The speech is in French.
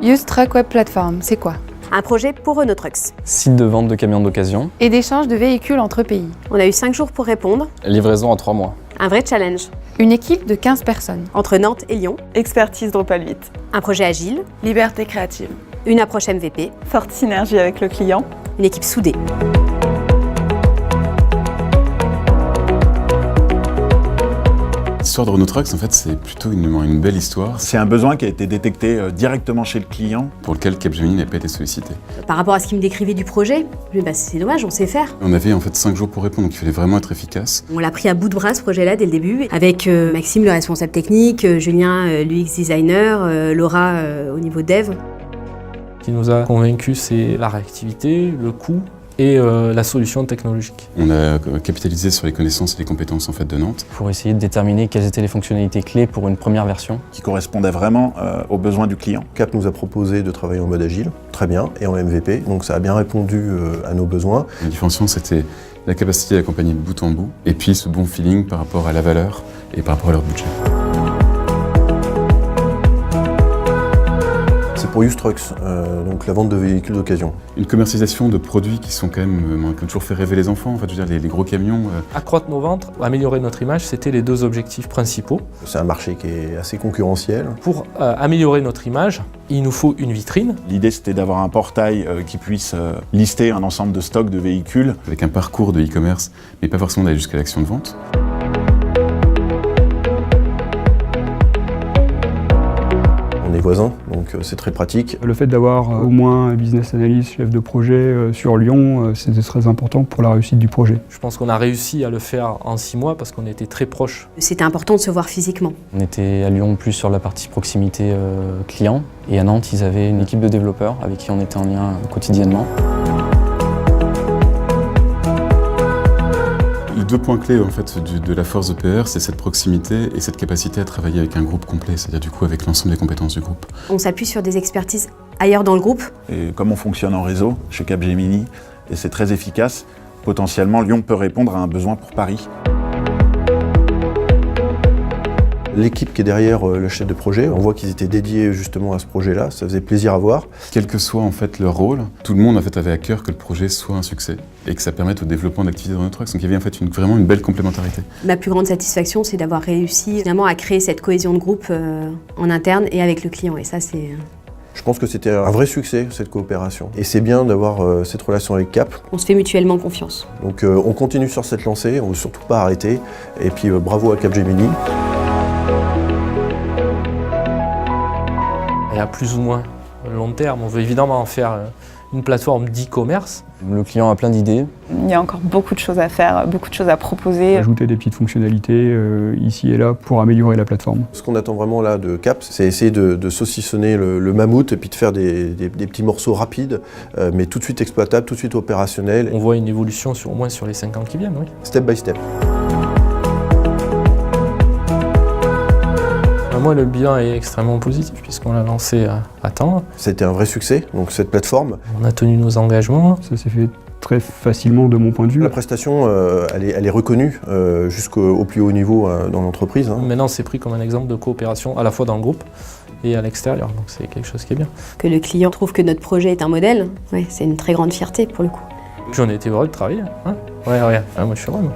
Used Truck Web Platform, c'est quoi? Un projet pour Renault Trucks. Site de vente de camions d'occasion. Et d'échange de véhicules entre pays. On a eu 5 jours pour répondre. Livraison en 3 mois. Un vrai challenge. Une équipe de 15 personnes. Entre Nantes et Lyon. Expertise Drupal 8. Un projet agile. Liberté créative. Une approche MVP. Forte synergie avec le client. Une équipe soudée. L'histoire de Renault Trucks, en fait, c'est plutôt une belle histoire. C'est un besoin qui a été détecté directement chez le client. Pour lequel Capgemini n'a pas été sollicité. Par rapport à ce qu'il me décrivait du projet, je me dis, c'est dommage, on sait faire. On avait en fait 5 jours pour répondre, donc il fallait vraiment être efficace. On l'a pris à bout de bras ce projet-là dès le début, avec Maxime, le responsable technique, Julien, l'UX designer, Laura au niveau dev. Ce qui nous a convaincus, c'est la réactivité, le coût et la solution technologique. On a capitalisé sur les connaissances et les compétences en fait, de Nantes. Pour essayer de déterminer quelles étaient les fonctionnalités clés pour une première version. Qui correspondait vraiment aux besoins du client. Cap nous a proposé de travailler en mode agile, très bien, et en MVP, donc ça a bien répondu à nos besoins. La différenciation, c'était la capacité d'accompagner de bout en bout, et puis ce bon feeling par rapport à la valeur et par rapport à leur budget. C'est pour Used Trucks, donc la vente de véhicules d'occasion. Une commercialisation de produits qui sont quand même, qui ont toujours fait rêver les enfants, en fait, je veux dire, les gros camions. Accroître nos ventes, améliorer notre image, c'était les 2 objectifs principaux. C'est un marché qui est assez concurrentiel. Pour améliorer notre image, il nous faut une vitrine. L'idée, c'était d'avoir un portail qui puisse lister un ensemble de stocks de véhicules. Avec un parcours de e-commerce, mais pas forcément d'aller jusqu'à l'action de vente. On est voisins, donc c'est très pratique. Le fait d'avoir au moins un business analyst, chef de projet sur Lyon, c'était très important pour la réussite du projet. Je pense qu'on a réussi à le faire en 6 mois parce qu'on était très proches. C'était important de se voir physiquement. On était à Lyon plus sur la partie proximité client. Et à Nantes, ils avaient une équipe de développeurs avec qui on était en lien quotidiennement. Les 2 points clés en fait, de la force de PR, c'est cette proximité et cette capacité à travailler avec un groupe complet, c'est-à-dire du coup avec l'ensemble des compétences du groupe. On s'appuie sur des expertises ailleurs dans le groupe. Et comme on fonctionne en réseau chez Capgemini, et c'est très efficace, potentiellement Lyon peut répondre à un besoin pour Paris. L'équipe qui est derrière le chef de projet, on voit qu'ils étaient dédiés justement à ce projet-là, ça faisait plaisir à voir. Quel que soit en fait leur rôle, tout le monde en fait, avait à cœur que le projet soit un succès et que ça permette au développement d'activités de Renault Trucks. Donc il y avait en fait vraiment une belle complémentarité. Ma plus grande satisfaction, c'est d'avoir réussi finalement à créer cette cohésion de groupe en interne et avec le client. Et ça, c'est... Je pense que c'était un vrai succès, cette coopération. Et c'est bien d'avoir cette relation avec Cap. On se fait mutuellement confiance. Donc on continue sur cette lancée, on ne veut surtout pas arrêter. Et puis bravo à Capgemini. Et à plus ou moins long terme, on veut évidemment en faire une plateforme d'e-commerce. Le client a plein d'idées. Il y a encore beaucoup de choses à faire, beaucoup de choses à proposer. Ajouter des petites fonctionnalités ici et là pour améliorer la plateforme. Ce qu'on attend vraiment là de Cap, c'est essayer de saucissonner le mammouth et puis de faire des petits morceaux rapides, mais tout de suite exploitables, tout de suite opérationnels. On voit une évolution au moins sur les 5 ans qui viennent, oui. Step by step. Moi, le bilan est extrêmement positif puisqu'on l'a lancé à temps. C'était un vrai succès, donc cette plateforme. On a tenu nos engagements. Ça s'est fait très facilement de mon point de vue. La prestation, elle est reconnue jusqu'au plus haut niveau dans l'entreprise. Maintenant, c'est pris comme un exemple de coopération à la fois dans le groupe et à l'extérieur, donc c'est quelque chose qui est bien. Que le client trouve que notre projet est un modèle, ouais, c'est une très grande fierté pour le coup. Puis on a été heureux de travailler. Hein, ouais, moi je suis heureux. Moi.